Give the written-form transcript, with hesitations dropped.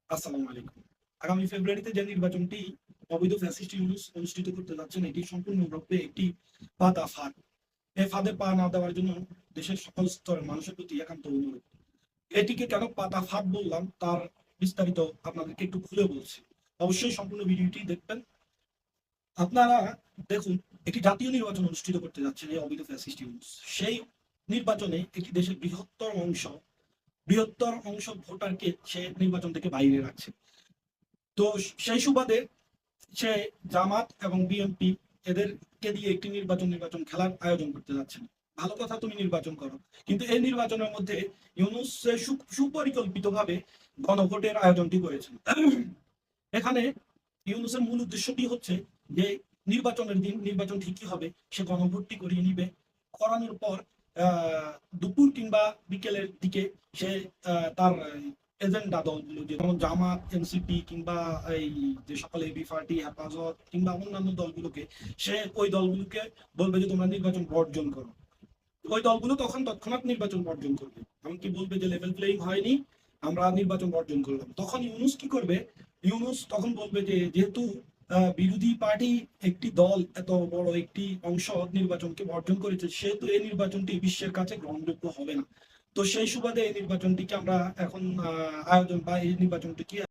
আসসালামু আলাইকুম। আগামী ফেব্রুয়ারিতে যে নির্বাচনটি অবৈধ ফ্যাসিস্ট ইউনূস অনুষ্ঠিত করতে যাচ্ছেন, এটি সম্পূর্ণরূপে একটি পাতা ফাঁদ। এই ফাঁদে পা না দেওয়ার জন্য দেশের সকল স্তরের মানুষের প্রতি একান্ত অনুরোধ। এটিকে কেন পাতা ফাঁদ বললাম তার বিস্তারিত আপনাদেরকে একটু খুলে বলছি। অবশ্যই সম্পূর্ণ ভিডিওটি দেখবেন। আপনারা দেখুন, একটি জাতীয় নির্বাচন অনুষ্ঠিত করতে যাচ্ছেন এই অবৈধ ফ্যাসিস্ট ইউনূস। সেই নির্বাচনে একটি দেশের বৃহত্তর অংশ ভোটারকে সে নির্বাচন থেকে বাইরে রাখছে। তো সেই সুবাদে সে জামাত এবং বিএনপি এদেরকে দিয়ে একটি নির্বাচন খেলার আয়োজন করতে যাচ্ছেন। ভালো কথা, তুমি নির্বাচন করো, কিন্তু এই নির্বাচনের মধ্যে ইউনূস সুপরিকল্পিতভাবে গণভোটের আয়োজনটি করেছেন। এখানে ইউনূসের মূল উদ্দেশ্যটি হচ্ছে যে নির্বাচনের দিন নির্বাচন ঠিকই হবে, সে গণভোটটি করিয়ে নিবে। করানোর পর দুপুর কিংবা বিকেলের দিকে সে তার এজেন্ডা দলগুলো, যেমন জামাত, এনসিপি কিংবা এই যে সকল এবি পার্টি, হেফাজত কিংবা অন্যান্য দলগুলোকে, সে ওই দলগুলোকে বলবে যে তোমরা নির্বাচন বর্জন করো। ওই দলগুলো তখন তৎক্ষণাৎ নির্বাচন বর্জন করবে, এমনকি বলবে যে লেভেল প্লেইং হয়নি, আমরা নির্বাচন বর্জন করলাম। তখন ইউনূস কি করবে? ইউনূস তখন বলবে যে যেহেতু বিরোধী পার্টি একটি দল এত বড় একটি অংশ নির্বাচনকে বর্জন করেছে, সেহেতু এই নির্বাচনটি বিশ্বের কাছে গ্রহণযোগ্য হবে না। তো সেই সুবাদে এই নির্বাচনটিকে আমরা এখন আয়োজন বা এই নির্বাচনটিকে